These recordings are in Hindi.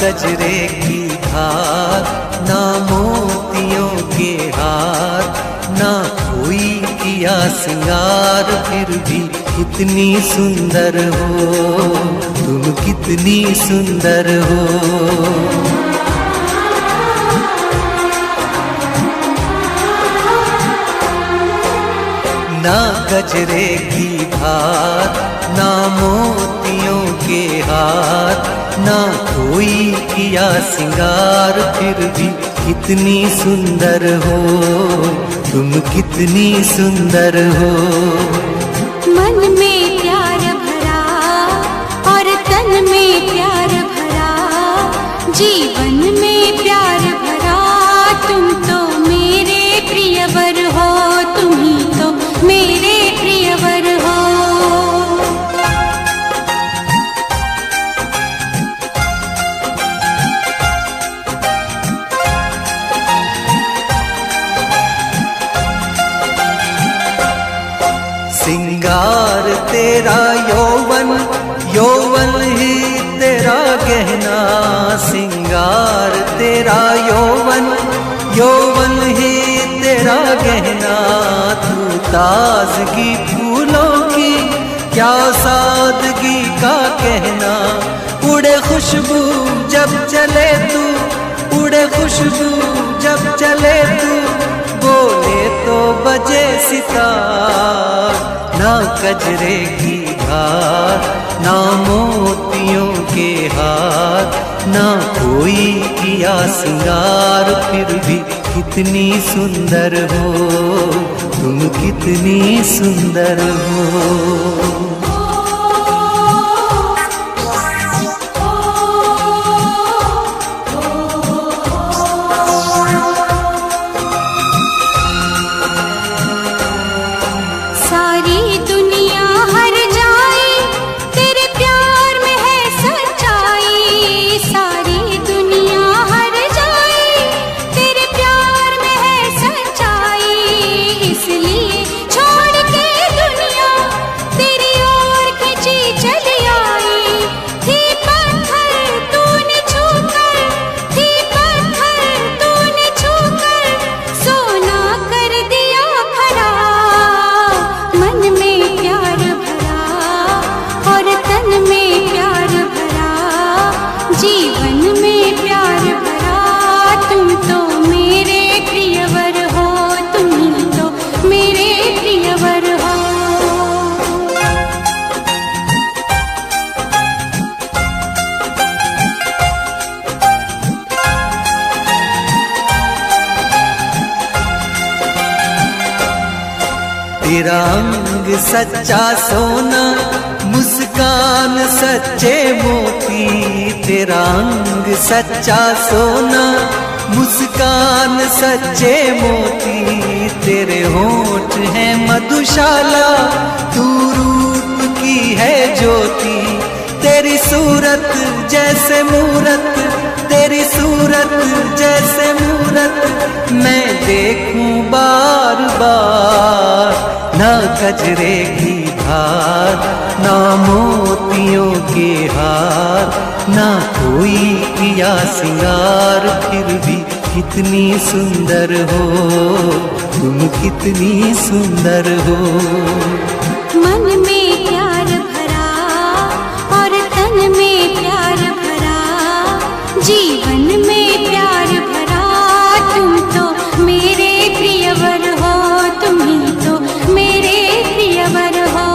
गजरे की धार, ना मोतियों के हार, ना कोई किया सिंगार, फिर भी कितनी सुंदर हो तुम, कितनी सुंदर हो। ना गजरे की धार, ना मोतियों के हार, ना कोई किया सिंगार, फिर भी कितनी सुंदर हो तुम, कितनी सुंदर हो। मन में प्यार भरा और तन में प्यार भरा, जीवन में प्यार भरा, तुम तो मेरे प्रियवर हो, तुम ही तो मेरे प्रियवर हो। सिंगार तेरा यौवन, यौवन ही तेरा गहना, सिंगार तेरा यौवन, यौवन ही तेरा गहना। तू ताजगी फूलों की, क्या सादगी का कहना, उड़े खुशबू जब चले तू, उड़े खुशबू जब चले तू, बोले तो बजे सितार। ना गजरे की धार, ना मोतियों के हार, ना कोई किया सिंगार, फिर भी कितनी सुंदर हो तुम, कितनी सुंदर हो। सारी दुनिया हर जाए तेरे प्यार में है सच्चाई, सारी दुनिया हर जाए तेरे प्यार में है सच्चाई, इसलिए छोड़ के दुनिया तेरी ओर खिंची चली आई। थी पत्थर तूने छूकर, थी पत्थर तूने छूकर, सोना कर दिया खरा। मन में प्यार भरा और तन में प्यार भरा, जीवन में प्यार भरा, तुम तो मेरे प्रियवर हो, तुम ही तो मेरे प्रियवर हो। तेरा अंग सच्चा सोना, मुस्कान सच्चे मोती, तेरा अंग सच्चा सोना, मुस्कान सच्चे मोती, तेरे होंठ हैं मधुशाला, तू रूप की है ज्योति, तेरी सूरत जैसे मूरत, तेरी सूरत जैसे मूरत, मैं देखूं बार बार। ना गजरे की धार, ना मोतियों के हार, ना कोई किया सिंगार, फिर भी कितनी सुंदर हो तुम, कितनी सुंदर हो। मन में प्यार भरा और तन में प्यार भरा, जीवन में प्यार भरा, तुम तो मेरे प्रियवर हो, तुम ही तो मेरे प्रियवर हो।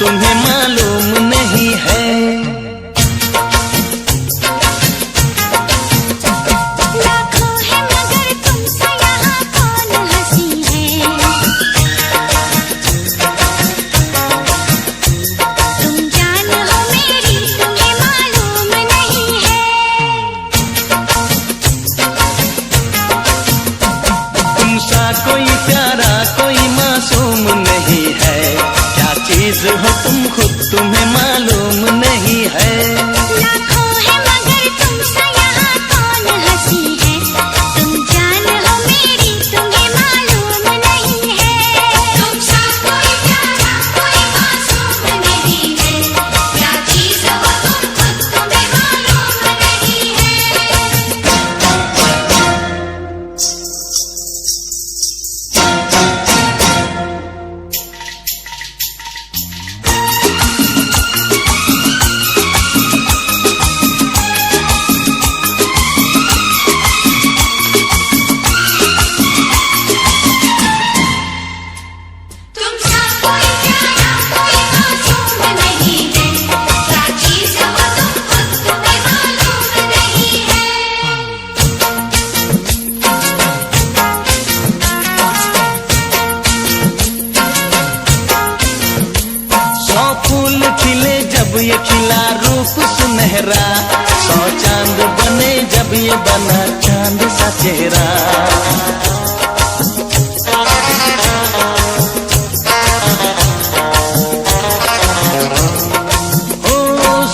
तुम्हें मालूम नहीं है। लाखों है मगर तुमसे यहाँ कौन हंसी है। तुम जान हो मेरी तुम्हें मालूम नहीं है। तुमसा कोई प्यारा कोई मासूम नहीं है। क्या चीज हो तुम खुद तुम्हें मालूम नहीं है। लाखों है मगर तुमसे यहाँ कौन हंसी है। तुम जान हो मेरी तुम्हें मालूम नहीं है। तुमसा कोई प्यारा कोई मासूम नहीं है। क्या चीज हो तुम खुद तुम्हें मालूम नहीं है। तुमसा कोई प्यारा कोई मासूम नहीं है। क्या चीज हो तुम खुद तुम्हें मालूम नहीं है। 100 फूल खिले जब ये खिला रूप सुनहरा। 100 चांद बने जब ये बना चांद सा चेहरा। ओ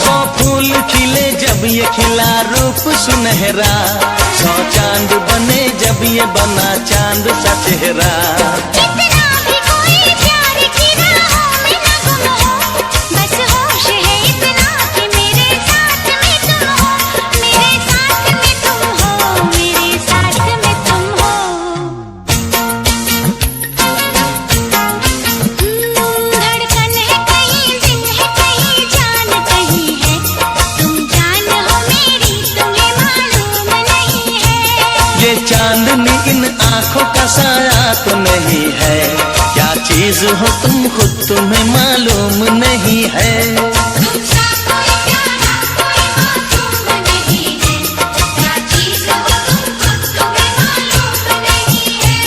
100 फूल खिले जब ये खिला रूप सुनहरा। 100 चांद बने जब ये बना चांद सा चेहरा। कितना भी कोई प्यार की राहों में न गुम हो। बस होश है इतना कि मेरे साथ में तुम हो। मेरे साथ में तुम हो। मेरे साथ में तुम हो। धड़कन है कहीं दिल है कहीं जान कहीं है। तुम जान हो मेरी तुम्हें मालूम नहीं है। ये चांदनी इन आंखों का साया तो नहीं है। क्या चीज हो तुम खुद तुम्हें मालूम नहीं है। तुमसा कोई प्यारा कोई मासूम नहीं है। क्या चीज हो तुम खुद तुम्हें मालूम नहीं है।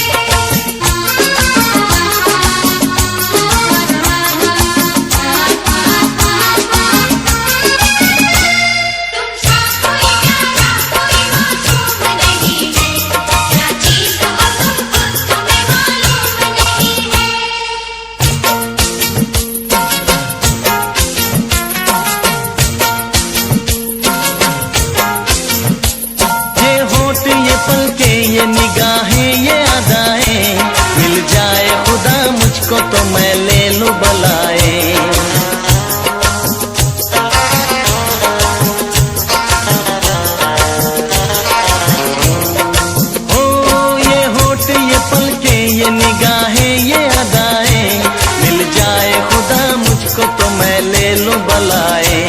तुमसा कोई प्यारा कोई मासूम नहीं है। क्या चीज हो तुम खुद तुम्हें मालूम नहीं है। ये होठ ये पलके ये निगाहें ये अदाएं। मिल जाए खुदा मुझको तो मैं ले लूं बलाए। ओ ये होठ ये पलके ये निगाहें ये अदाएं। मिल जाए खुदा मुझको तो मैं ले लूं बलाए।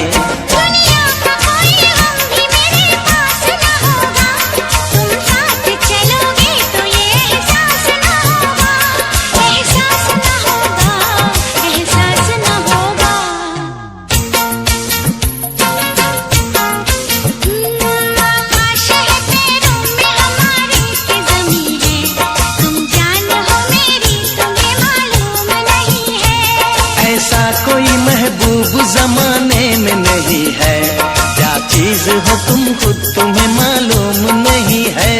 दुनिया का कोई गम भी मेरे पास न होगा। तुम साथ चलोगे तो ये एहसास न होगा। एहसास न होगा। एहसास न होगा। आकाश है पैरों में हमारे के ज़मीं है। तुम जान हो मेरी तुम्हें मालूम नहीं है। ऐसा कोई महबूब जमाने में नहीं है। क्या चीज हो तुम खुद तुम्हें मालूम नहीं है।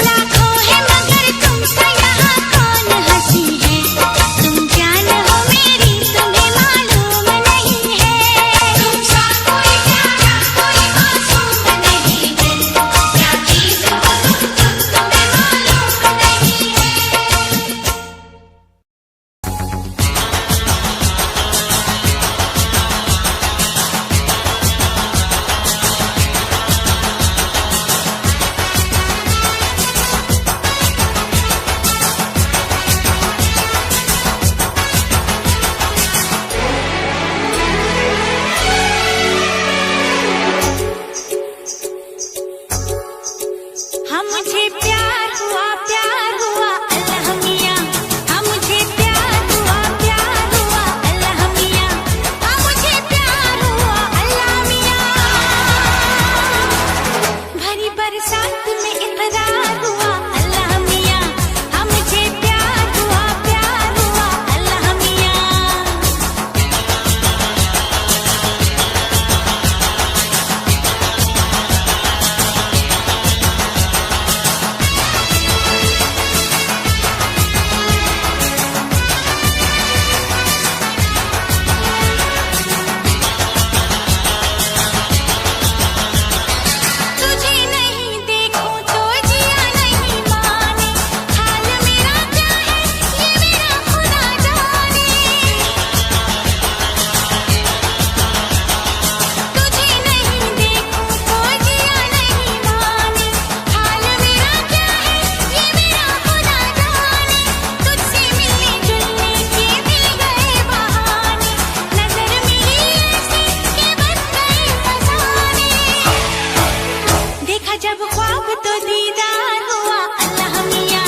लाखों है मगर तुमसे यहाँ कौन हंसी है। तुम जान हो मेरी तुम्हें मालूम नहीं है। तुमसा कोई प्यारा कोई मासूम नहीं है। क्या चीज हो तुम खुद तुम्हें मालूम नहीं है। जब ख्वाब तो दीदार हुआ अल्लाह मियाँ,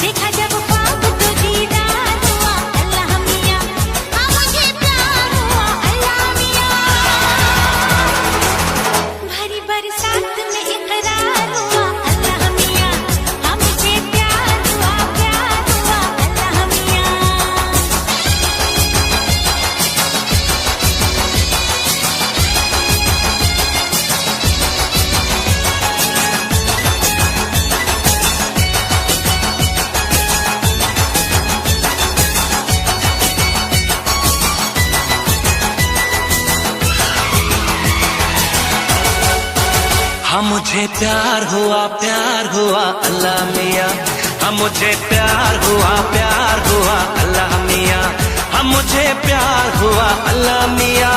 देखा जब ख्वाब तो दीदार हुआ अल्लाह मियाँ, हाँ मुझे प्यार हुआ अल्लाह मियाँ। भरी बरसात में इकरार हुआ अल्लाह मियाँ, हाँ मुझे प्यार हुआ अल्लाह मियाँ। हाँ मुझे प्यार हुआ अल्लाह मियाँ, हाँ मुझे प्यार हुआ अल्लाह मियाँ, हाँ मुझे प्यार हुआ अल्लाह मियाँ।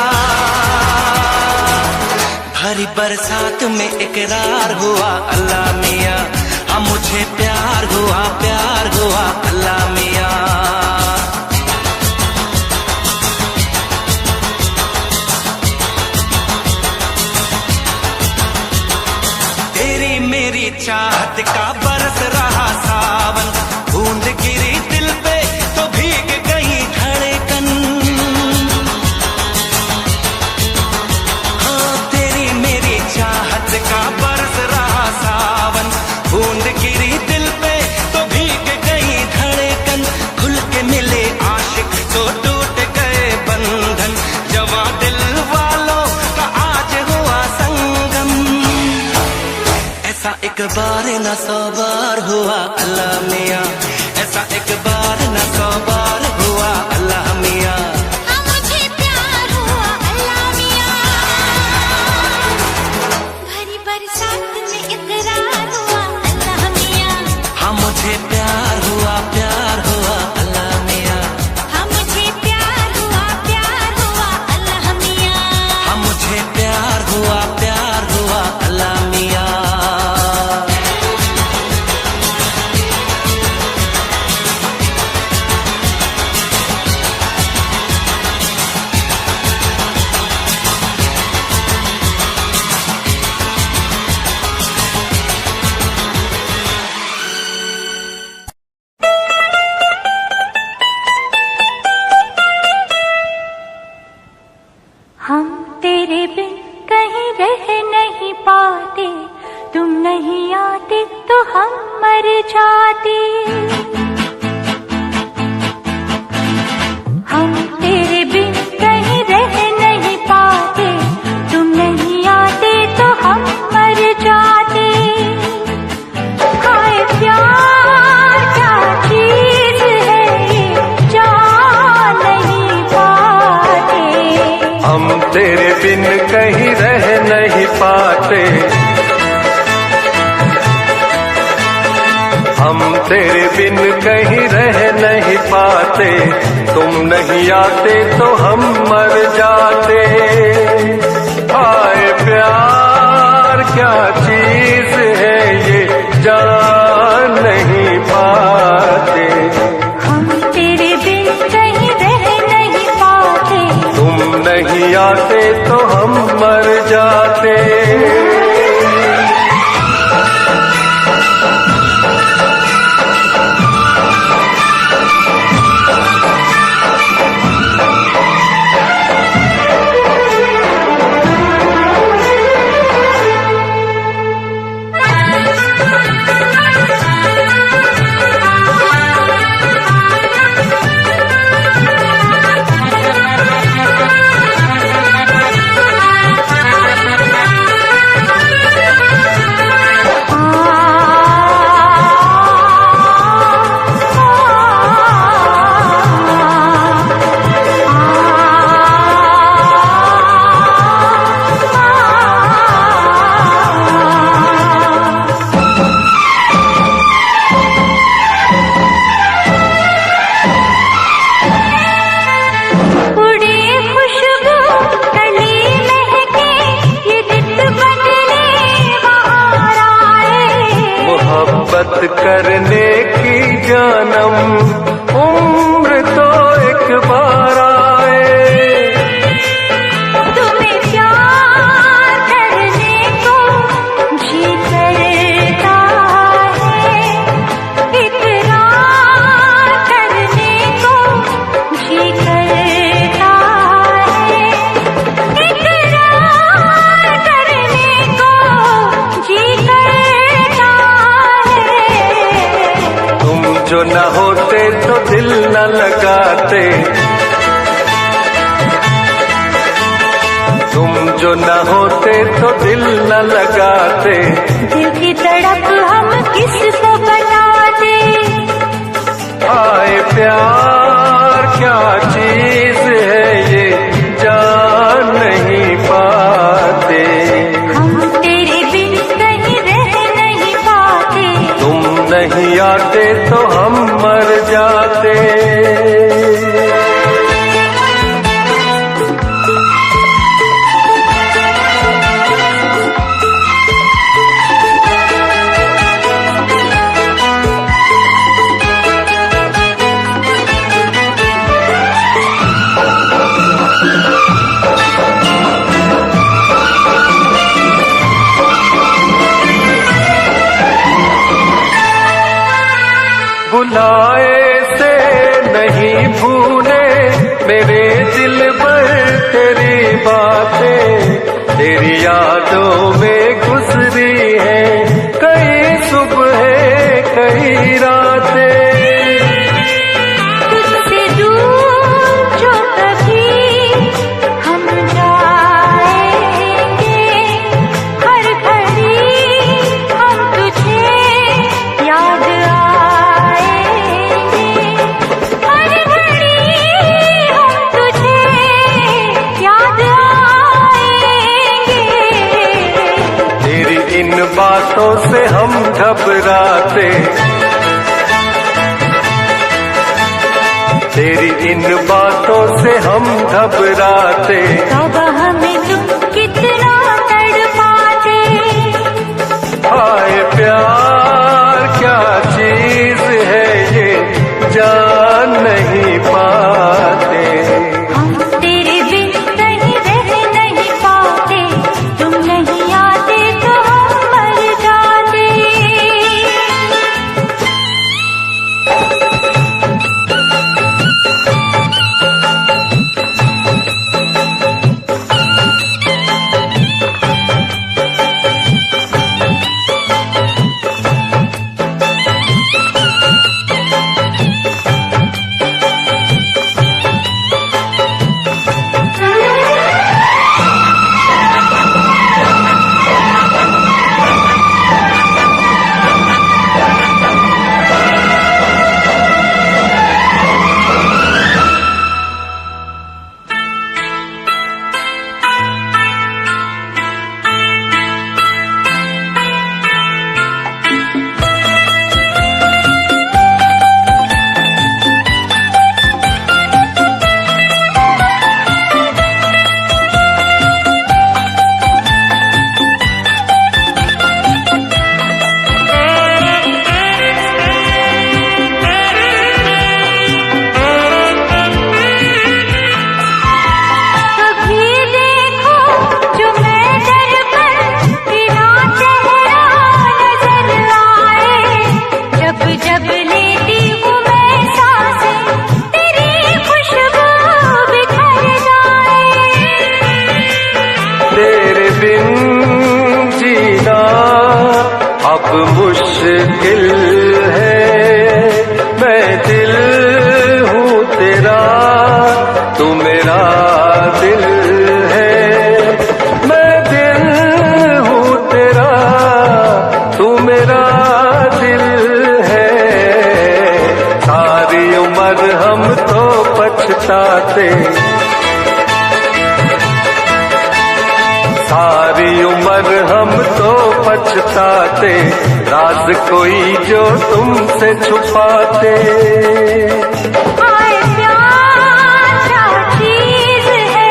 भरी बरसात में इकरार हुआ अल्लाह मियाँ, हाँ मुझे प्यार हुआ अल्लाह मियाँ। तेरी मेरी चाहत का बरस रहा सावन, बूंद गिरी दिल पे तो भीग गई धड़कन। हाँ तेरी मेरी चाहत का बरस रहा सावन, बूंद गिरी दिल पे तो भीग गई धड़कन। खुल के मिले आशिक तो टूट गए बंधन, जवां दिल वालों का आज हुआ संगम। ऐसा एक बार न 100 बार हुआ अल्लाह मियाँ, ऐसा एक बार न 100 बार हुआ अल्लाह मियाँ। हाँ मुझे प्यार हुआ अल्लाह मियाँ, भरी बरसात में इकरार हुआ अल्लाह मियाँ, हाँ मुझे प्यार हुआ अल्लाह मियाँ, हाँ मुझे प्यार हुआ अल्लाह मियाँ। हाँ मुझे प्यार हुआ अल्लाह मियाँ। हम तेरे बिन कहीं रह नहीं पाते, तुम नहीं आते तो हम मर जाते। हम तेरे बिन कहीं रह नहीं पाते, तुम नहीं आते तो हम मर जाते। हाय प्यार क्या चीज है ये जान नहीं पाते। हम तेरे बिन कहीं रह नहीं पाते, हम तेरे बिन कहीं रह नहीं पाते, तुम नहीं आते तो हम मर जाते। हाय प्यार क्या चीज है ये जान नहीं पाते। हम तेरे बिन कहीं रह नहीं पाते, तुम नहीं आते तो हम मर जाते। मोहब्बत करने की जानम उम्र तो एक बार आए। तुम्हें प्यार करने को जी कर जो न होते तो दिल न लगाते, तुम जो न होते तो दिल न लगाते। दिल की तड़प हम किसको बताते, आए प्यार क्या चीज है ये जान नहीं पाते। हम तेरे बिन कहीं रह नहीं पाते, तुम नहीं आते तो हम मर जाते। बुलाए से नहीं भूले मेरे दिल पर तेरी बातें, तेरी यादों में गुजरी है कई सुबह कई रातें। तुझसे दूर जो कभी हम जाएंगे, हर घड़ी हम तुझे याद इन बातों से हम घबराते, तेरी इन बातों से हम घबराते। कब हमें तुम कितना तड़पाते, हाय प्यार क्या चीज है ये जान नहीं पाते। हम तेरे बिन कहीं रह नहीं पाते, तुम नहीं आते तो हम मर जाते। मुश्किल है, मैं दिल हूँ तेरा, तू मेरा दिल है। मैं दिल हूँ तेरा, तू मेरा दिल है। सारी उम्र हम तो पछताते, सारी उम्र हम तो पछताते, राज कोई जो तुमसे छुपाते। हाय प्यार क्या चीज है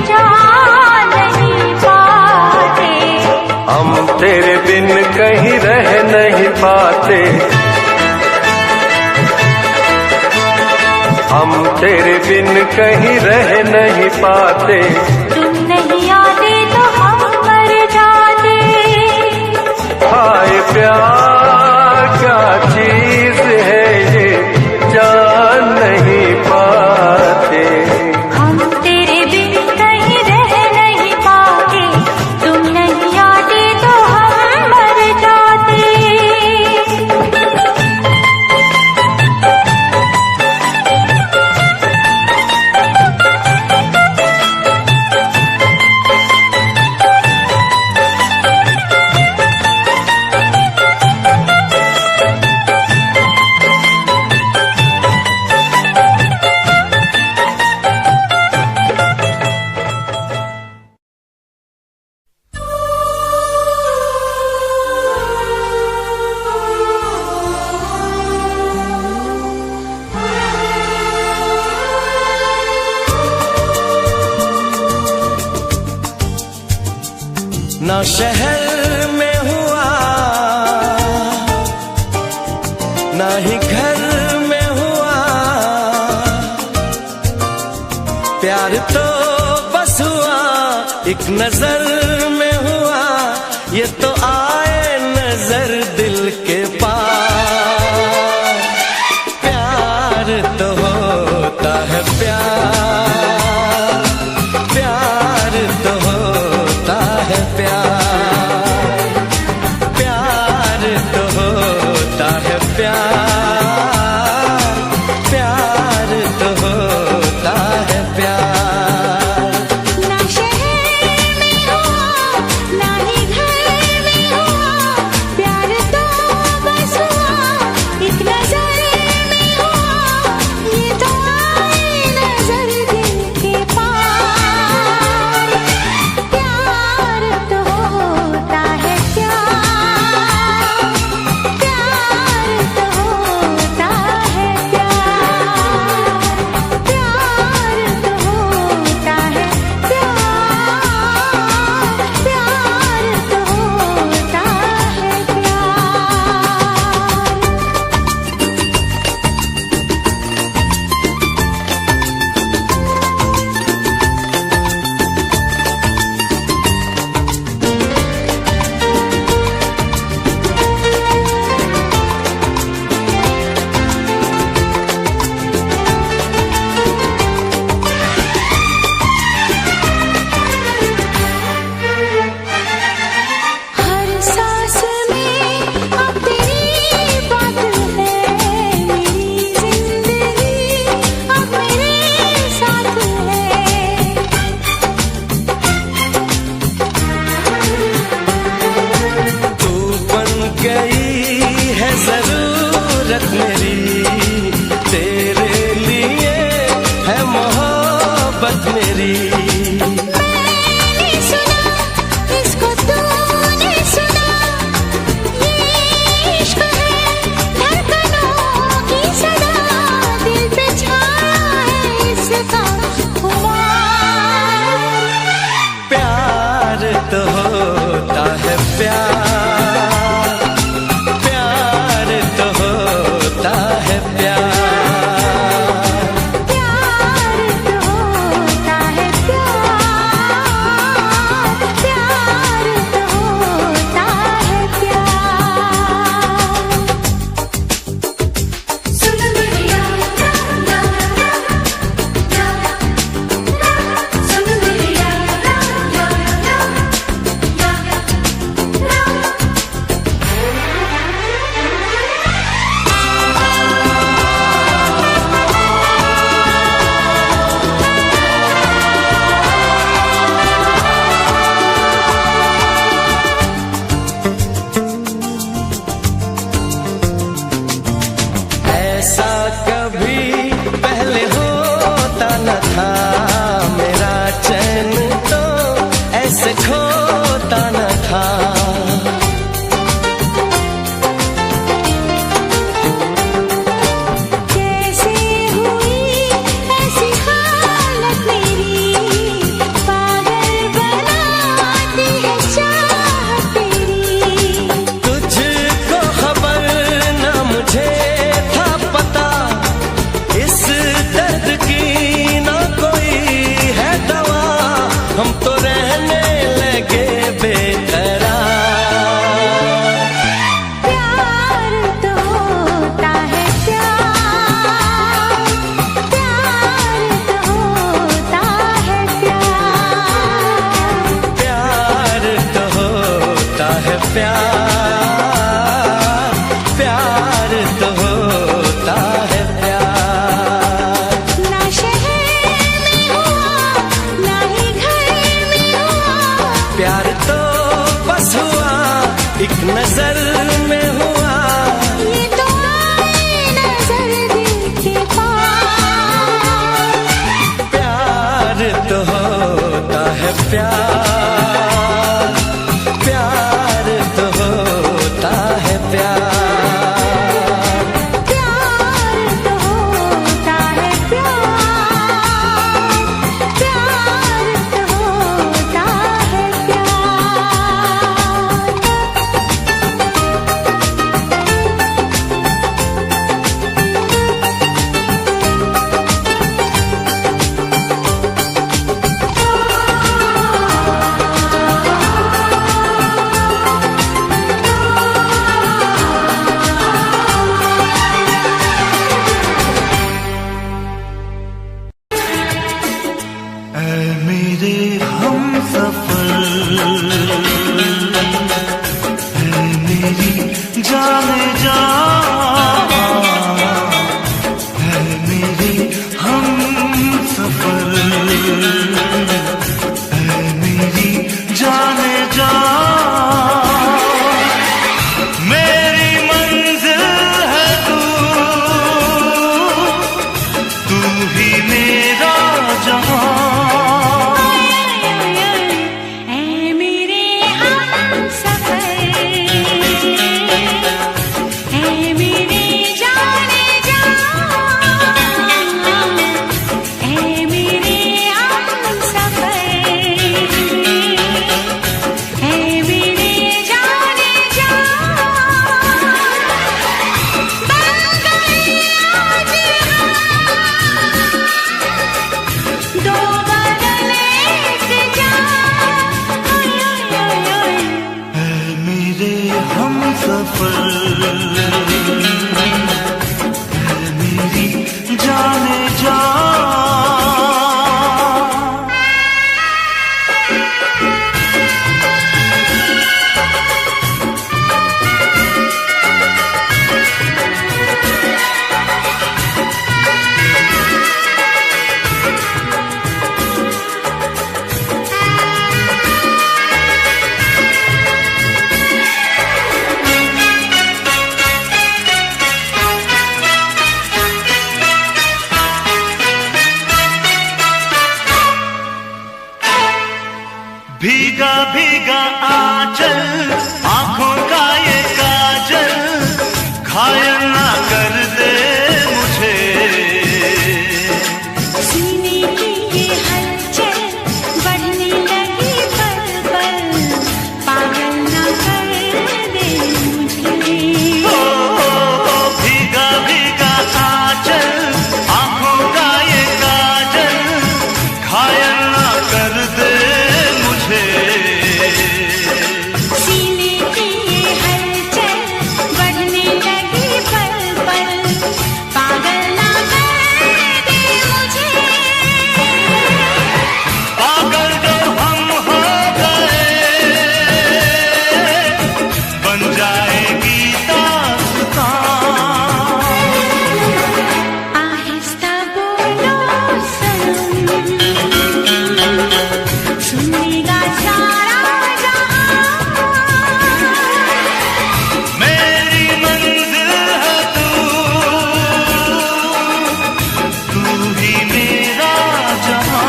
जान नहीं पाते, हम तेरे बिन कहीं रह नहीं पाते, हम तेरे बिन कहीं रह नहीं पाते। तुम नहीं आते तो हम मर जाते। हाय प्यार क्या चीज है ये जान नहीं पाते। हम तेरे बिन कहीं रह नहीं पाते, तुम नहीं आते तो हम मर जाते। ना शहर में हुआ ना ही घर में हुआ, प्यार तो बस हुआ एक नजर में हुआ, ये तो आए नजर दिल के पार। प्यार तो होता है प्यार, प्यार तो होता है प्यार, प्यार तो होता है प्यार, प्यार तो होता है प्यार। ना शहर में हुआ ना ही घर में हुआ, प्यार तो बस हुआ एक नजर में हुआ, ये तो आए नजर दिल के पार। प्यार तो होता है प्यार, प्यार तो होता है प्यार, प्यार तो होता है प्यार, प्यार तो होता है प्यार। हर सांस में अब तेरी बात है, मेरी जिंदगी अब मेरे साथ है। तू बन गई है जरूरत मेरी, तेरे लिए है मोहब्बत मेरी। मैंने सुना इसको तूने सुना, ये इश्क है धड़कनों की सदा, दिल पे छाया है इसका खुमार। प्यार तो होता है प्यार, प्यार तो होता है प्यार, प्यार तो होता है प्यार, प्यार तो होता है प्यार। सुन मेरी सुन मेरी ऐसा कभी पहले होता न था, मेरा चैन तो ऐसे खोता न था। कैसे हुई ऐसी हालत मेरी, पागल बनाती है चाहत तेरी। तुझको खबर न मुझे था पता, इस दर्द की न कोई है दवा, हम तो रहने लगे बेकरार। प्यार तो होता है प्यार, प्यार तो होता है प्यार, प्यार तो होता है प्यार, प्यार तो होता है प्यार। ना शहर में हुआ ना ही घर में हुआ, प्यार तो बस हुआ एक नजर में हुआ, ये तो आए नजर दिल के पार। प्यार तो होता है प्यार, प्यार तो होता है प्यार, प्यार तो होता है प्यार, प्यार तो होता है प्यार। सफर मेरी जाने जा। भीगा भीगा आंचल आंखों का ये काजल घायल ना कर दे मुझे। सीने की ये हलचल बढ़ने लगी पल पल पागल ना कर दे मुझे। भीगा भीगा आंचल आंखों का ये काजल घायल ना कर दे मुझे। सीने की ये हलचल बढ़ने लगी पल पल पागल ना कर दे मुझे। पागल जो हम हो गए बन जाएगी दास्तां। आहिस्ता बोलो सनम सुनेगा सारा जहां। मेरी मंजिल है तू ही मेरा जहां।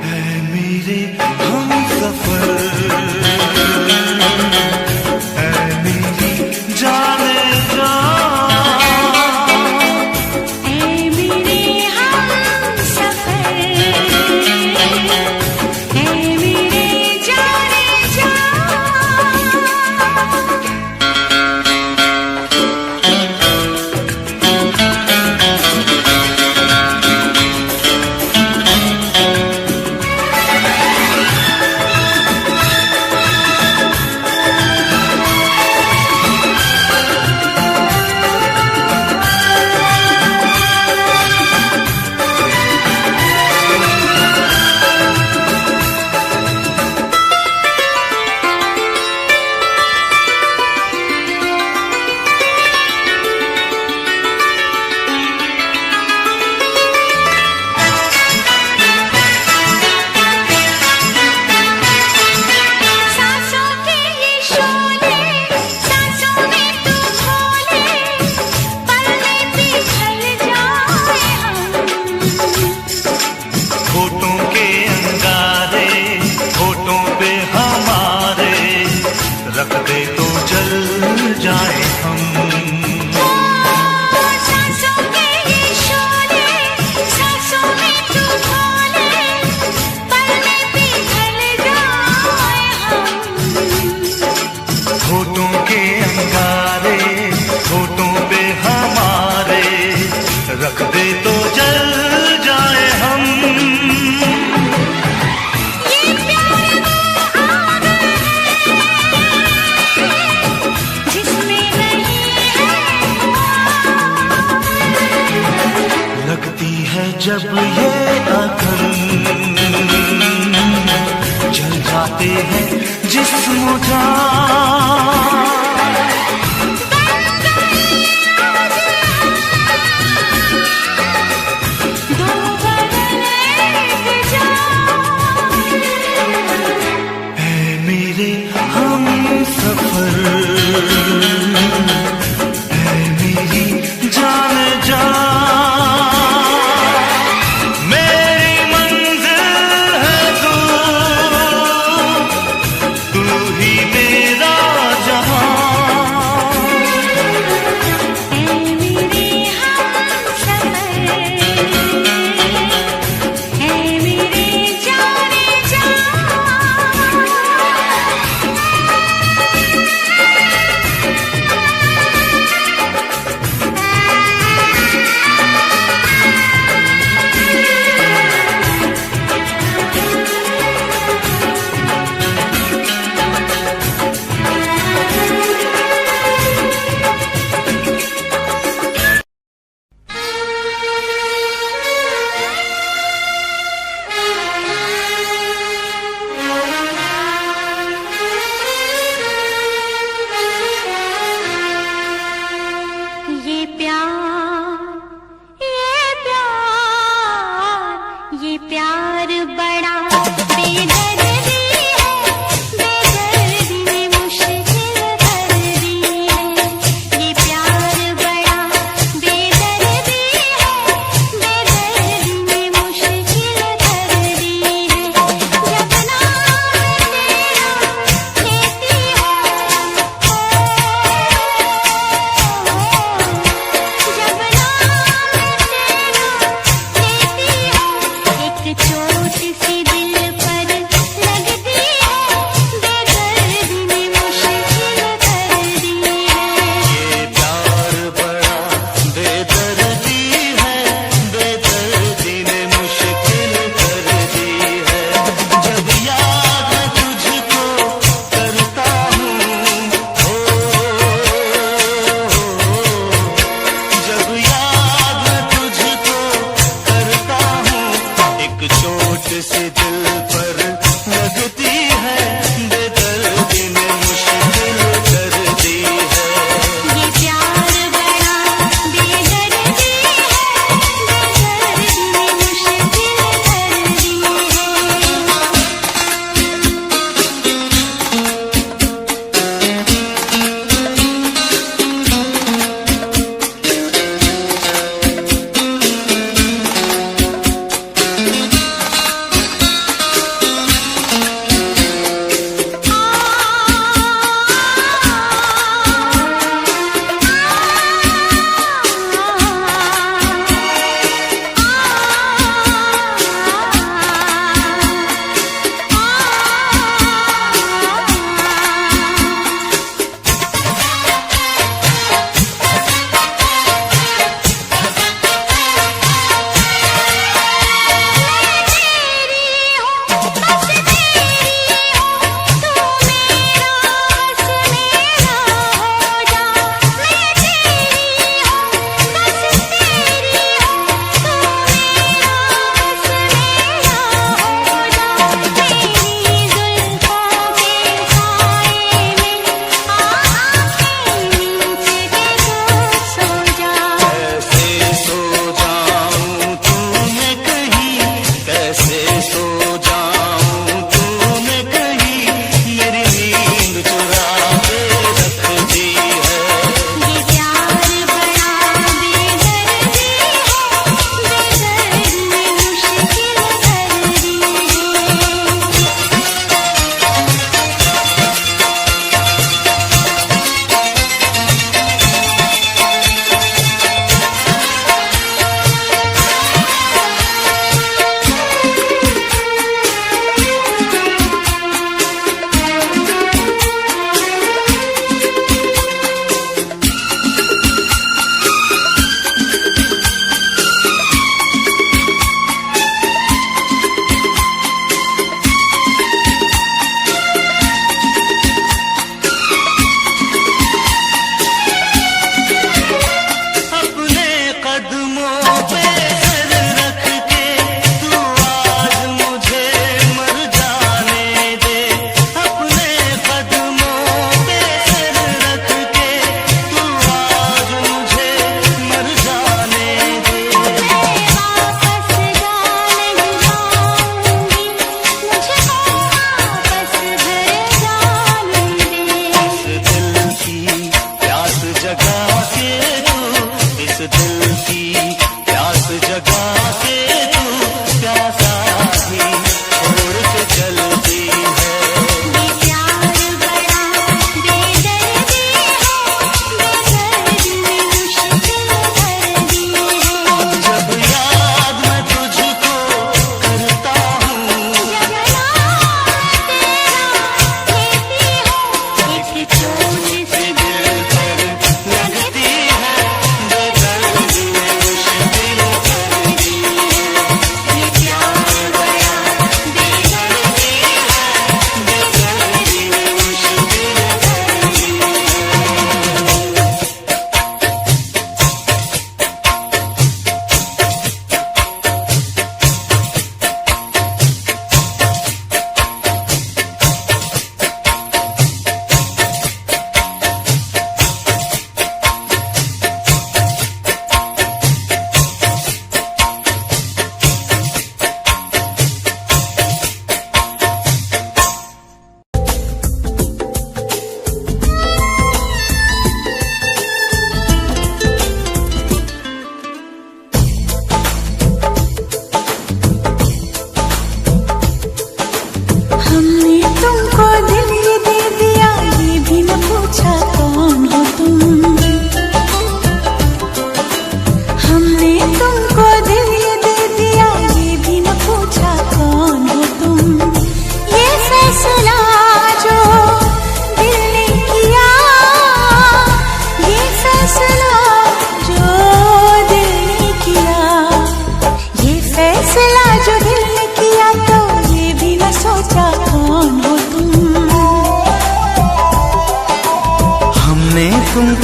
है मेरे हम सफर है मेरी जाने जा। ऐ मेरे हमसफर ऐ मेरे जाने जा। सांसों के ये शोले सांसों में तू खोले पल में पिघल जाए हम। होठों के अंगारे होठों पे हमारे रख दे तो जल जाए हम। सांसों के ये शोले सांसों में तू खोले पल में पिघल जाए हम। होठों के अंगारे होठों पे हमारे रख दे तो जल जाए हम। ये प्यार वो आग है जिसमें नहीं है लगती है जब ये अखन जल जाते हैं जिस्म जान। दो बदन एक जान। है मेरे हम सफर है मेरी जान जा। मेरी मंजिल है तू ही मेरा जहां। ऐ मेरे हमसफर ऐ मेरे जाने जा।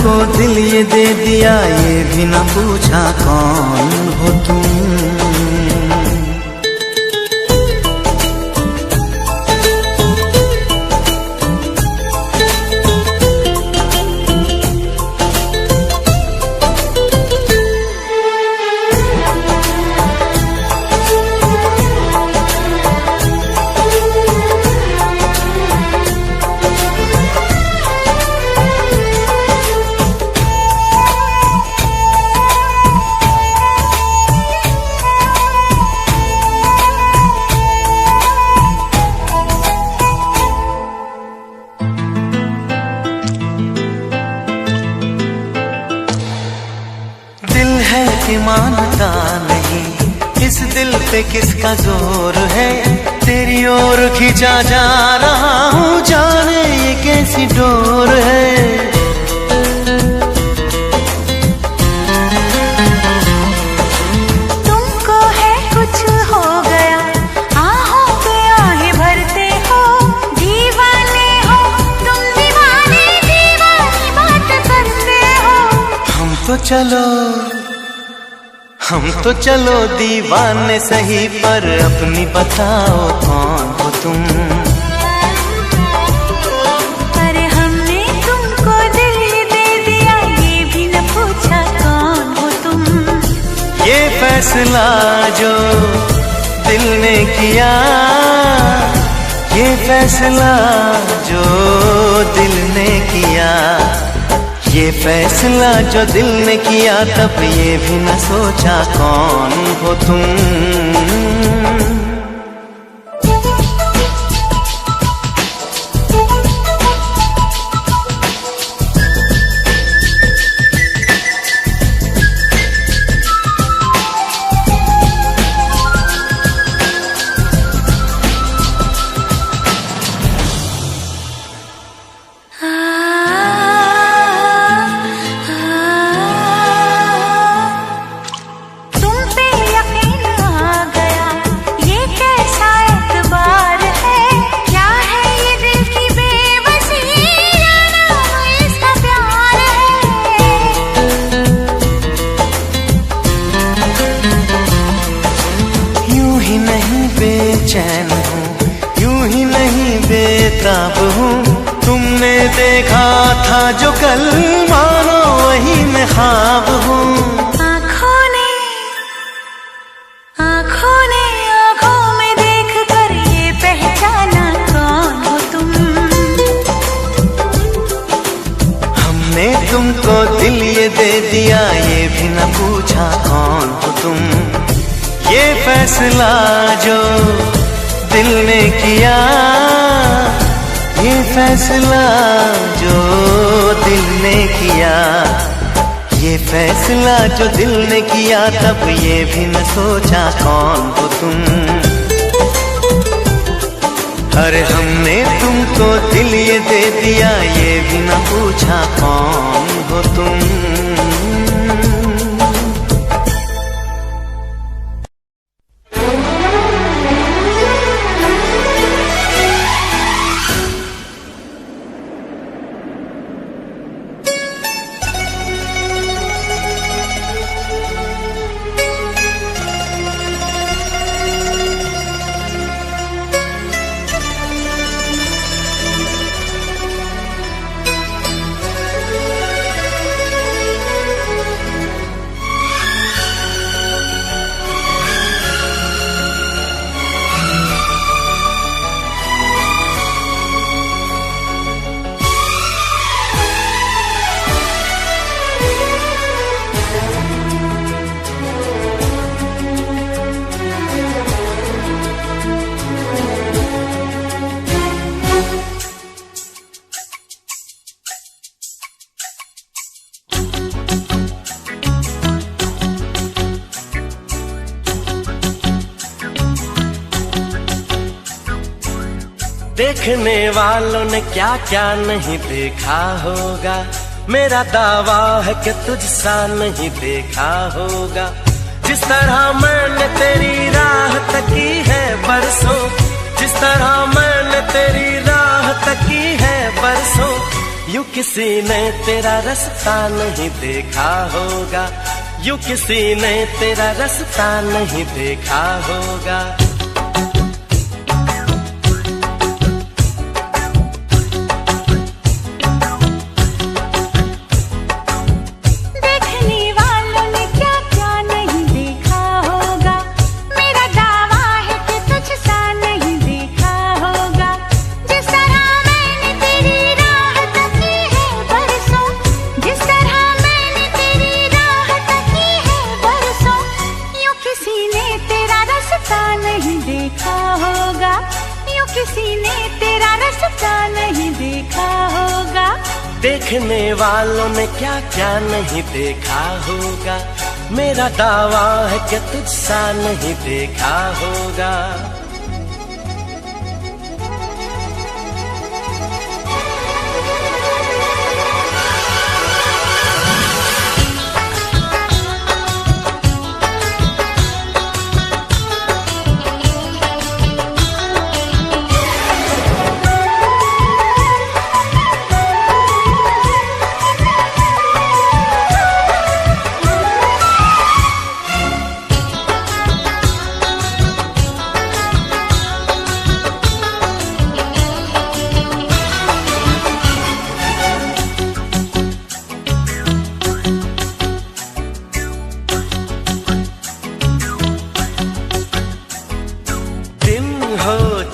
तुमको दिल ये दे दिया, ये भी न पूछा कौन हो तुम। कि मानता नहीं, इस दिल पे किसका जोर है, तेरी ओर खींचा जा रहा हूँ, जाने ये कैसी डोर है। तुमको है कुछ हो गया, आहों पे आहें भरते हो, दीवाने हो तुम, दीवाने दीवानी बात करते हो। हम तो चलो दीवाने सही, पर अपनी बताओ कौन हो तुम। पर हमने तुमको दिल दे दिया, ये भी न पूछा कौन हो तुम। ये फैसला जो दिल ने किया, ये फैसला जो दिल ने किया, ये फैसला जो दिल ने किया, तब ये भी न सोचा कौन हो तुम। बेचैन हूँ, यूं ही नहीं बेताब हूँ, तुमने देखा था जो कल, मानो वही मैं ख्वाब हूँ। आँखों ने आँखों में देख कर ये पहचाना कौन हो तुम। हमने तुमको दिल ये दे दिया, ये भी न पूछा कौन हो तुम। ये फैसला जो दिल ने किया, ये फैसला जो दिल ने किया, ये फैसला जो दिल ने किया, तब ये भी न सोचा कौन हो तुम। अरे हमने तुमको दिल ये दे दिया, ये भी न पूछा कौन हो तुम। देखने वालों ने क्या क्या नहीं देखा होगा, मेरा दावा है कि तुझसा नहीं देखा होगा। जिस तरह मैंने तेरी राह तकी है बरसों, जिस तरह मैंने तेरी राह तकी है बरसों, यूं किसी ने तेरा रास्ता नहीं देखा होगा, यूं किसी ने तेरा रास्ता नहीं देखा होगा। देखने वालों ने क्या क्या नहीं देखा होगा, मेरा दावा है कि तुझसा नहीं देखा होगा।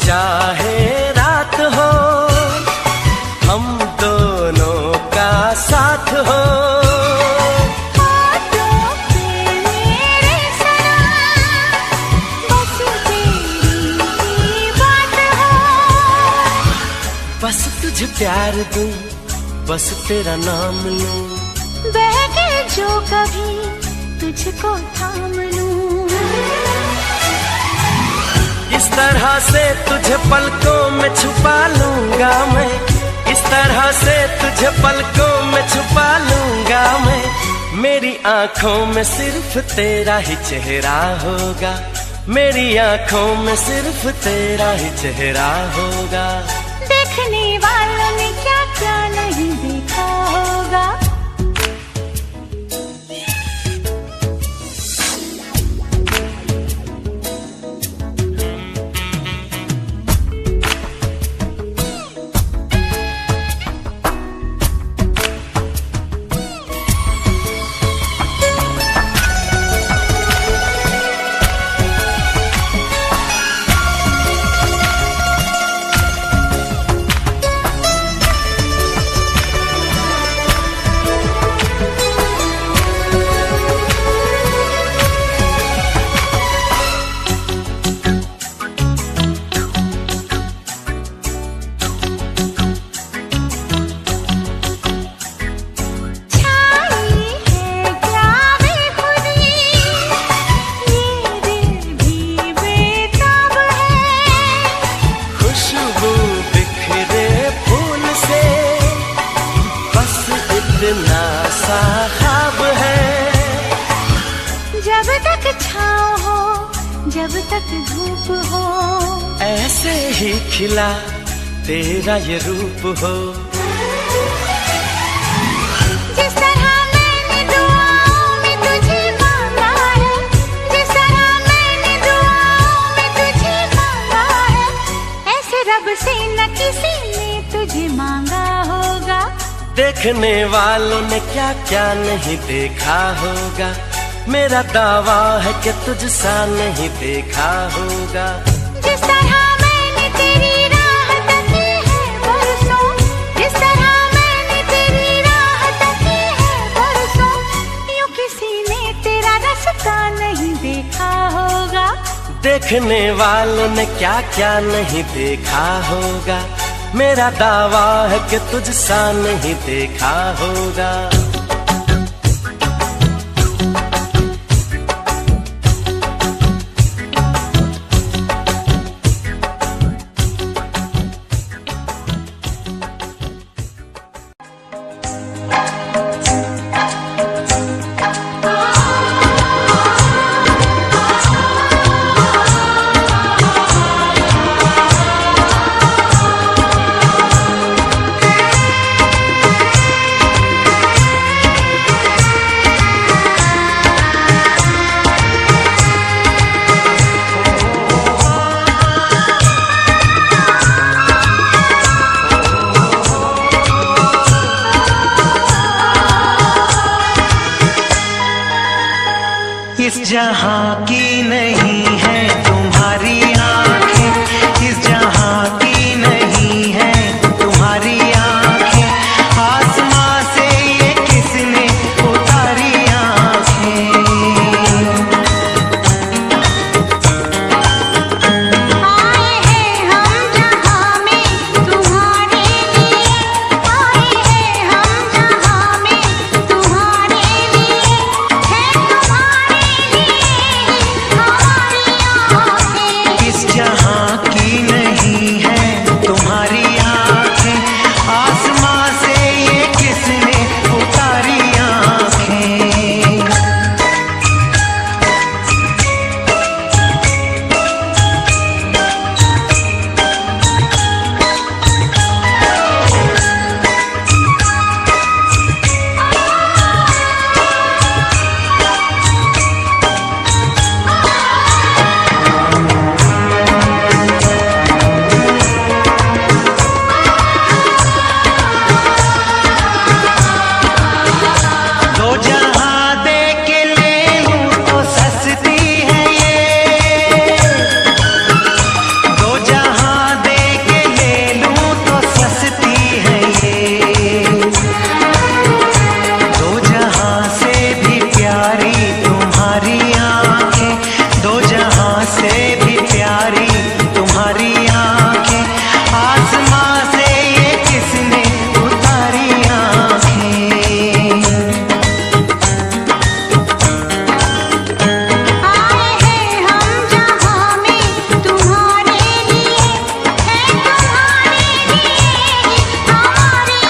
चाहे रात हो, हम दोनों का साथ हो। मेरे सनम बस तेरी बात हो, बस तुझे प्यार दूं, बस तेरा नाम लूं, बहके जो कभी तुझको थाम लूं। इस तरह से तुझे पलकों में छुपा लूंगा मैं, इस तरह से तुझे पलकों में छुपा लूंगा मैं। मेरी आंखों में सिर्फ तेरा ही चेहरा होगा, मेरी आंखों में सिर्फ तेरा ही चेहरा होगा। देखने वालों ने क्या क्या नहीं देखा होगा। जब तक छाँव हो, जब तक धूप हो, ऐसे ही खिला तेरा ये रूप हो। जिस तरह मैंने दुआओं में तुझे मांगा है, जिस तरह मैंने दुआओं में तुझे मांगा है, ऐसे रब से न किसी ने तुझे मांगा होगा। देखने वालों ने क्या क्या नहीं देखा होगा, मेरा दावा है कि तुझसा नहीं देखा होगा। जिस तरह मैंने तेरी राह तकी है बरसों, जिस तरह मैंने तेरी राह तकी है बरसों, यूं किसी ने तेरा रास्ता नहीं देखा होगा। देखने वालों ने क्या क्या नहीं देखा होगा, मेरा दावा है कि तुझसा नहीं देखा होगा। जहां की नहीं है तुम्हारी आंखें, इस जहां की नहीं है तुम्हारी आंखें, आसमां से ये किसने उतारी आंखें। आए हैं हम जहां में तुम्हारे लिए, आए हैं हम जहां में तुम्हारे लिए, है तुम्हारे लिए हमारी आँखें। इस जहां की नहीं है तुम्हारी आंखें, आसमां से ये किसने उतारी आंखें। दो जहां दे के ले लूं तो सस्ती है ये, दो जहां दे के ले लूं तो सस्ती है ये, दो जहां से भी प्यारी तुम्हारी आंखें, दो जहां से भी प्यारी तुम्हारी आंखें, आसमां से ये किसने उतारी आंखें। आए हैं हम जहां में तुम्हारे लिए, है तुम्हारे लिए हमारी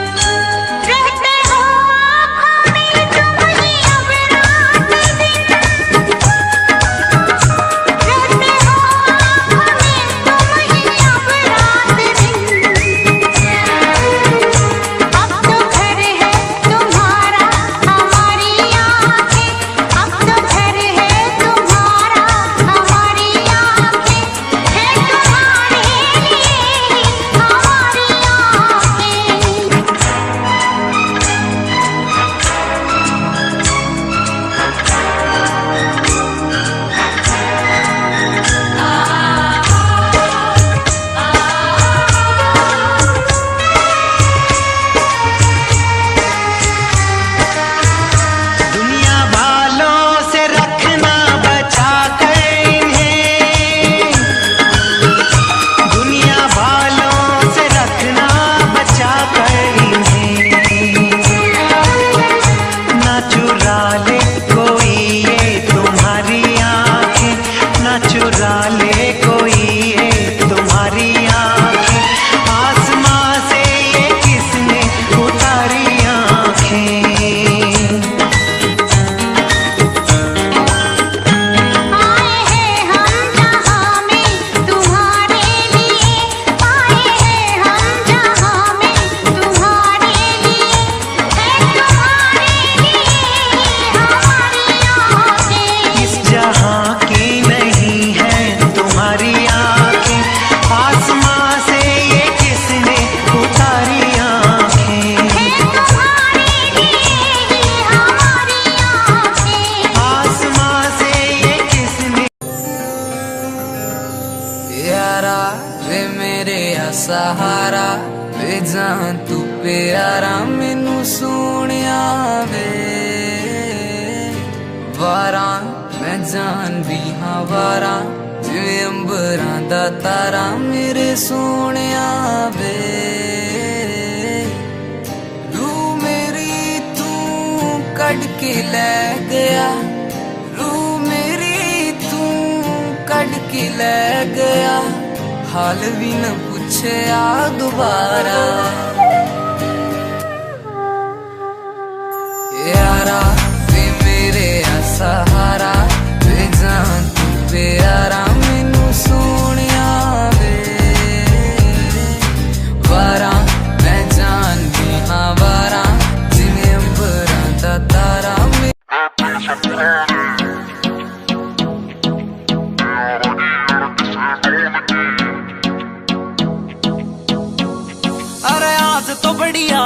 रहते हो आँखों में तुम ही अब रात दिन, रहते हो आँखों में तुम ही अब रात दिन, अब तो घर है तुम्हारा हमारी आँखें, अब तो घर है तुम्हारा हमारी आँखें, है तुम्हारे लिए हमारी आँखें। दुनिया वालों से रखना बचा कर इन्हें, दुनिया वालों से रखना बचा कर इन्हें, ना चुरा ले कोई ये तुम्हारी आंखें, ना चुरा ले कोई ये तुम्हारी आंखें, आसमां से ये किसने उतारी आंखें। आए हैं हम जहां में तुम्हारे लिए, आए हैं हम जहां में तुम्हारे लिए, है तुम्हारे लिए हमारी आँखें। इस जहां की नहीं है तुम्हारी आंखें, आसमां से ये किसने उतारी आंखें। है तुम्हारे लिए हमारी आँखें। आसमां से ये किसने। यारा वे मेरे सहारा वे जान तू प्यारा मैनू सोनिया वे, वारा मैं जान भी हाँ वारा जिवें अंबरां दा तारा मेरे सोनिया वे। रूह मेरी तू कट के ले गया, रूह मेरी तू कट के ले गया, हाल भी न पूछया दोबारा। यारा वे मेरे सहारा वे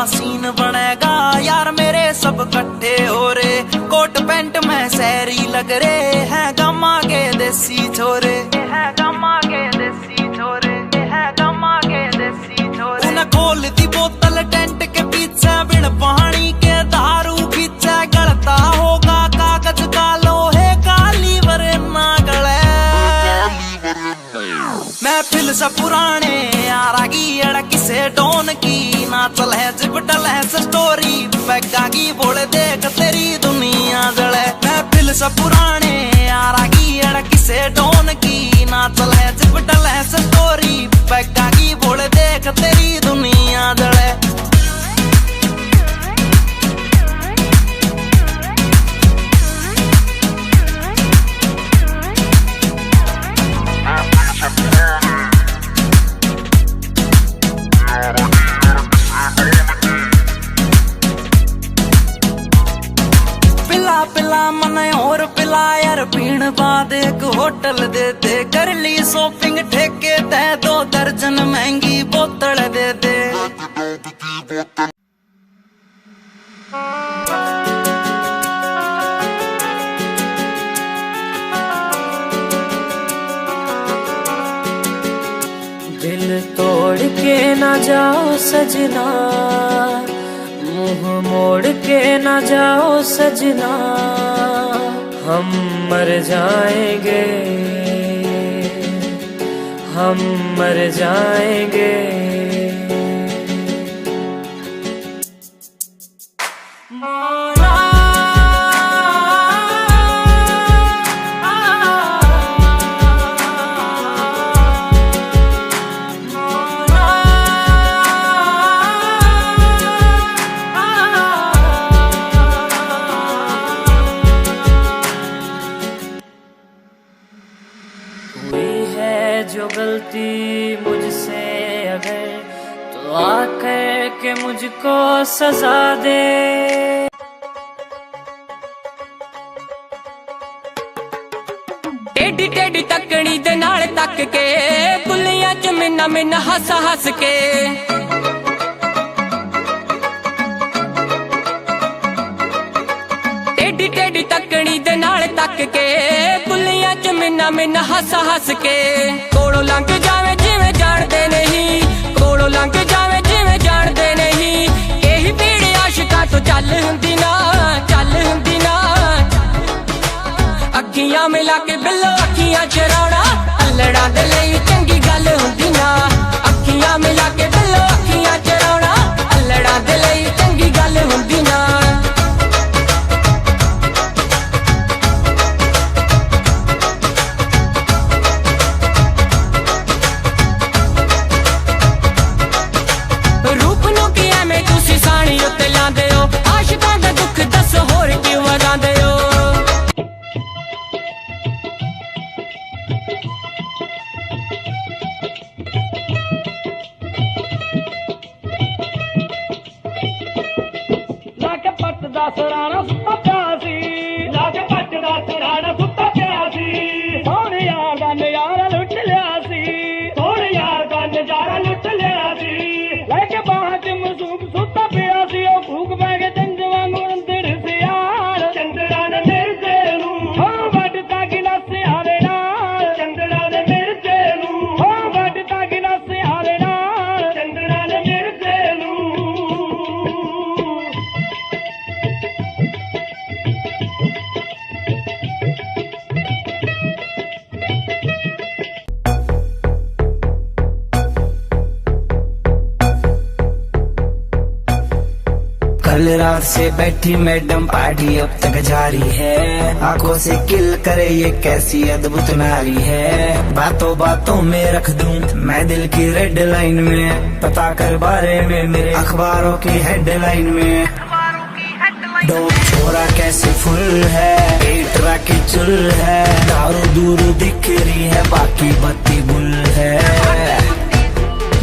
सीन बनेगा यार मेरे सब इकट्ठे हो रे। कोट पैंट में शहरी लग रे हैं गमा के देसी छोरे, है गमा के देसी छोरे, है गमा के देसी छोरे। उन्हें खोल दी बोतल टेंट के पीछे बिन पानी के दारू पीछे गलता होगा कागज का लोहे का लीवर ना गले। महफिल से पुराने यारा की अड़क से डोन की ना चल है जिपटल है स्टोरी पैगा की बोले देख तेरी दुनिया जले। महफिल से पुराने यारा की अड़क से डोन की ना चल है जिपटल है स्टोरी पैगा की बोले देख तेरी दुनिया जले। पिला मने और पिला यार पीण बाद एक होटल दे दे कर ली शॉपिंग ठेके दे 2 दर्जन महंगी बोतल दे दे। दिल तोड़ के ना जाओ सजना, मुंह मोड़ के ना जाओ सजना, हम मर जाएंगे, हम मर जाएंगे। जो गलती मुझसे अगर तो आकर के मुझको सजा दे। टेढ़ी टेढ़ी तकड़ी दे नाल तक के बुलियां च मिन्ना मिन्ना हस हस के। टेढ़ी टेढ़ी तकड़ी दे नाल तक के बुलियां च मिन्ना मिन्ना हस हस के। कोलों लंघ जावे जिवें जानदे नहीं, कोलों लंघ जावे जिवें जानदे नहीं। यही भीड़ आशिकां तो चल हुंदी ना, चल हुंदी ना। अखियां मिला के बिल्लो अखियां चराउणा अल्लड़ां दे लई चंगी गल हुंदी ना। अखियां मिला के बिल्लो अखियां चराउणा अल्लड़ां दे लई चंगी गल हुंदी ना। सराना सुता प्यासी लाके पटदा सराना सुता प्यासी। सोने यार दा नजारा लुट लिया सी, सोने यार दा नजारा लुट लिया सी। लेके बाहर च मसूब सुता प्यासी ओ भूख पै के चंज वांगू अंदर से यार। चंदड़ा ने मिर्जे नू हो वड्डदा गिलास आवे नाल, चंदड़ा ने मिर्जे नू हो वड्डदा गिलास आवे नाल। चंदड़ा ने मिर्जे नू कल रात से बैठी मैडम पार्टी अब तक जारी है। आंखों से किल करे ये कैसी अद्भुत नारी है। बातों बातों में रख दूं मैं दिल की रेड लाइन में, पता कर बारे में मेरे अखबारों की हेडलाइन में। डोप छोरा कैसे फुल है, पेट राखी चुल है। दारू दूर दिख रही है बाकी बत्ती गुल है।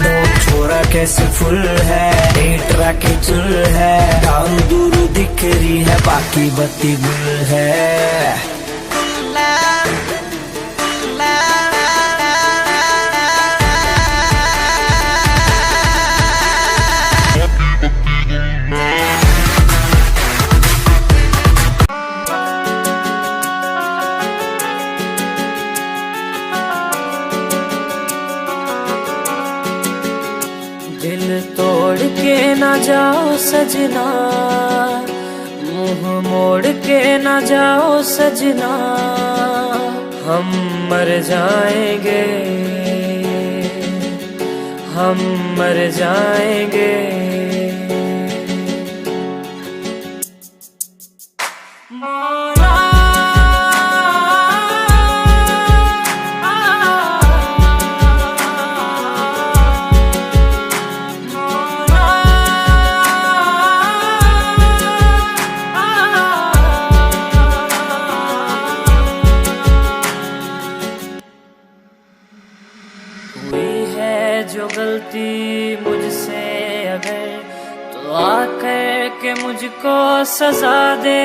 डोप छोरा कैसे फुल है, पेट राखी चुल है। दारू दूर दिख रही है बाकी बत्ती गुल है। जाओ सजना, मुंह मोड़ के न जाओ सजना, हम मर जाएंगे, हम मर जाएंगे। जो गलती मुझसे अगर तो आकर के मुझको सजा दे,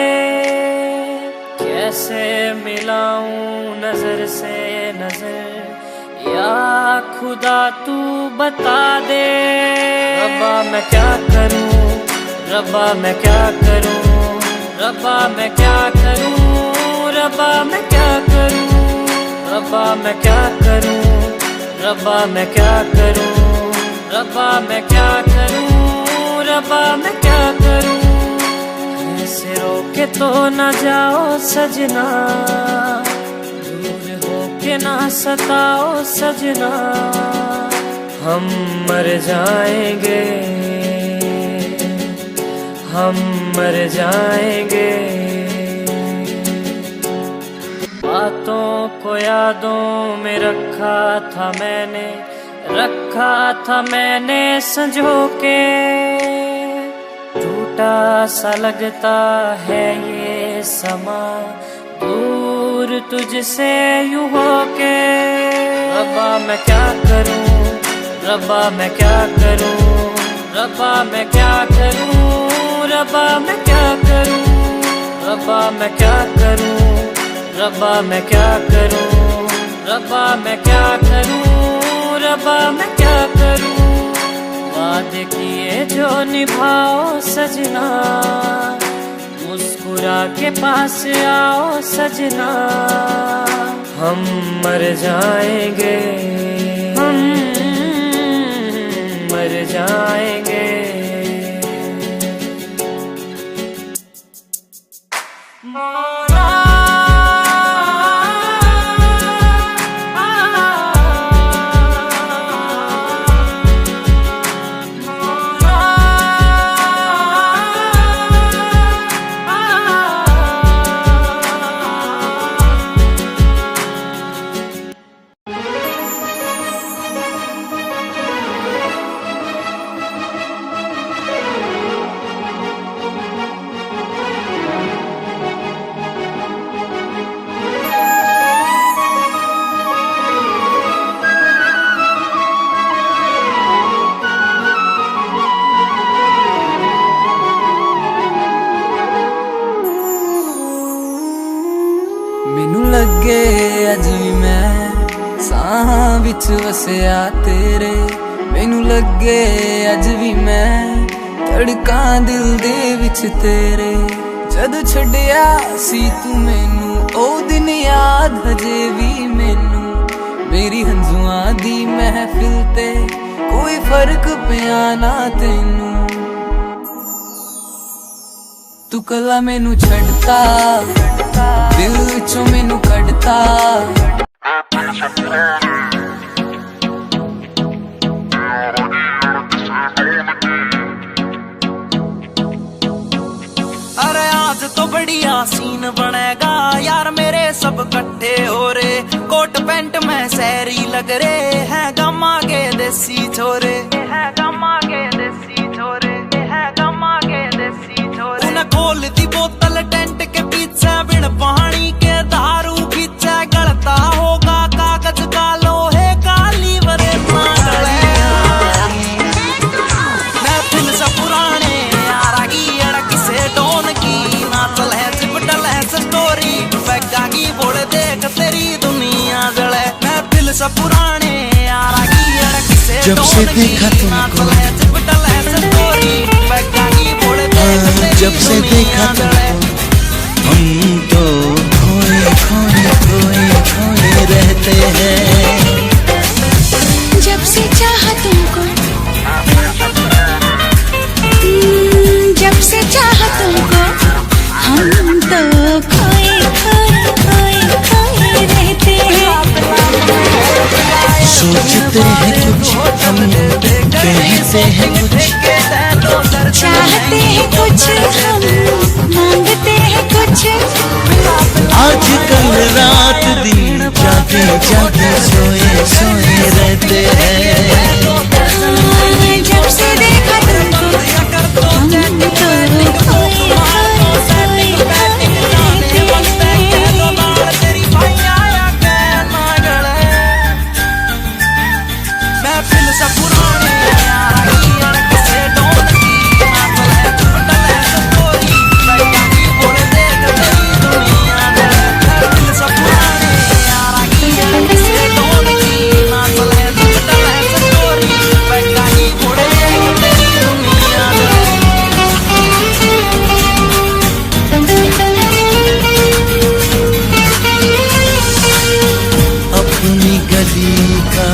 कैसे मिलाऊं नजर से नजर या खुदा तू बता दे। रब्बा मैं क्या करूं, रब्बा मैं क्या करूं, रब्बा मैं क्या करूं, रब्बा मैं क्या करूं, रब्बा मैं क्या करूं, रब्बा मैं क्या करूं, रब्बा मैं क्या करूं, रब्बा मैं क्या करूं। ऐसे रोके तो न जाओ सजना, दूर होके ना सताओ सजना, हम मर जाएंगे, हम मर जाएंगे। बातों को यादों में रखा था मैंने, रखा था मैंने संजो के, टूटा सा लगता है ये समा दूर तुझसे यूं होके। रब्बा मैं क्या करूं, रब्बा मैं क्या करूं, रब्बा मैं क्या करूं, रब्बा मैं क्या करूं, रब्बा मैं क्या करूं, रब्बा मैं क्या करूं, रब्बा मैं क्या करूं, रब्बा मैं क्या करूं। वादे किए जो निभाओ सजना, मुस्कुरा के पास आओ सजना, हम मर जाएंगे, हम मर जाएंगे। मैनू लगे अज भी मैं साहां विच वसिया तेरे, मैनू लगे अज भी मैं धड़कां दिल दे विच तेरे। जद छड्डिया सी तू मैनू ओ दिन याद हजे भी मैनू, मेरी हंजुआं दी महफिल ते कोई फर्क पिया ना तैनू। तू कला मैनू छड्डता दिल विचों मैनू कढ़ता, अरे आज तो बढ़िया सीन बनेगा यार मेरे सब इकट्ठे हो रे, कोट पैंट में सैरी लग रे हैं गम्मा के देसी छोरे, है गम्मा के देसी छोरे, है गम्मा के देसी छोरे। उन्हें खोल दी बोतल टेंट के पीछे बिन पानी के दारू पीछे, गलता होगा कागज का लोहे का लीवर महफिल से पुराने यारा की अड़क से डोन की नाचल है चिपटल है स्टोरी बैगा की बोल देख तेरी दुनिया जले। महफिल से पुराने यारा की अड़क से डोन की नाचल है चिपटल है स्टोरी बैगा की बोल देख तेरी दुनिया जले। हम तो खोए खोए खोए खोए रहते हैं, जब से चाहा तुमको चाहते हैं कुछ हम, कहते हैं कुछ, चाहते हैं कुछ हम, मांगते हैं कुछ। आज कल रात दिन जागे जागे सोए सोए रहते हैं। जब से देखा तुमको हम तो खोए खोए खोए रहते अपनी गली का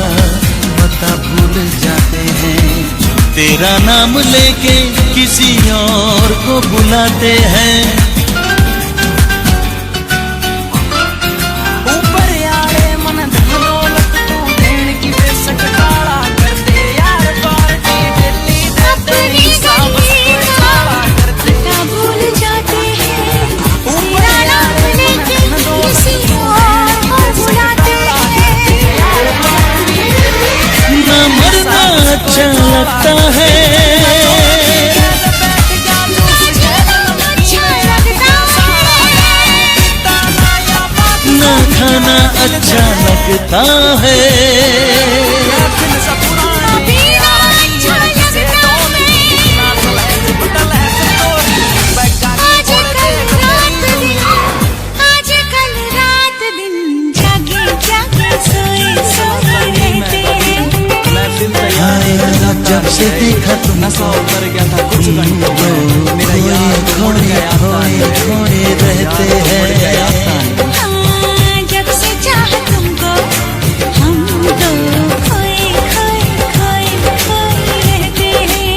पता भूल जाते हैं, तेरा नाम लेके किसी और को बुलाते हैं। ऊपर यारे मन दौलत तू देन की बेशक काला कर दे यार पार्टी दिल्ली अपनी गली का पता भूल जाते हैं, तेरा नाम लेके किसी और को बुलाते हैं। ना मरना अच्छा लगता है, ना खाना अच्छा लगता है। आजकल रात दिन जागे जागे सोए सोए रहते हैं। हाय जब से देखा तुमको कर गया था कुछ मेरा यार खोए खोए खोए रहते हैं। जब से चाहा तुमको हम तो खोए खोए खोए खोए रहते हैं।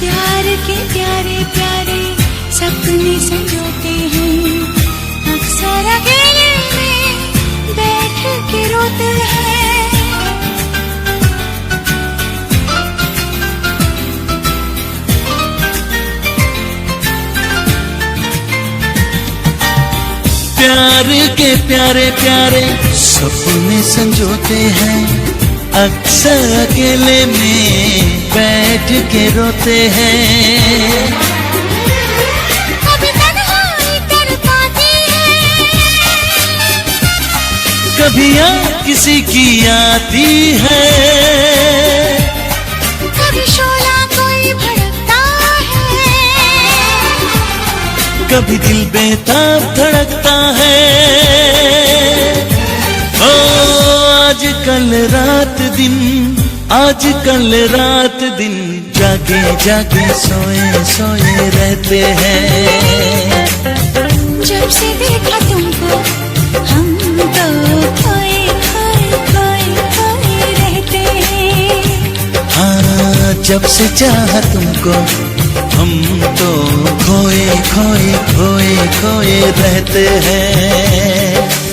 प्यार के प्यारे प्यारे सपने संजोते हैं, अक्सर अकेले में बैठ के रोते हैं। प्यार के प्यारे प्यारे सपने संजोते हैं, अक्सर अकेले में बैठ के रोते हैं। कभी तन्हाई तड़पाती है, कभी याद किसी की आती है, कभी शोला कोई भड़कता है, कभी दिल बेताब धड़कता है। ओ आजकल रात दिन, आजकल रात दिन जागे जागे सोए सोए रहते हैं। जब से देखा तुमको हम तो खोए खोए खोए खोए रहते हैं। हाँ जब से चाहा तुमको हम तो खोए खोए खोए खोए रहते हैं।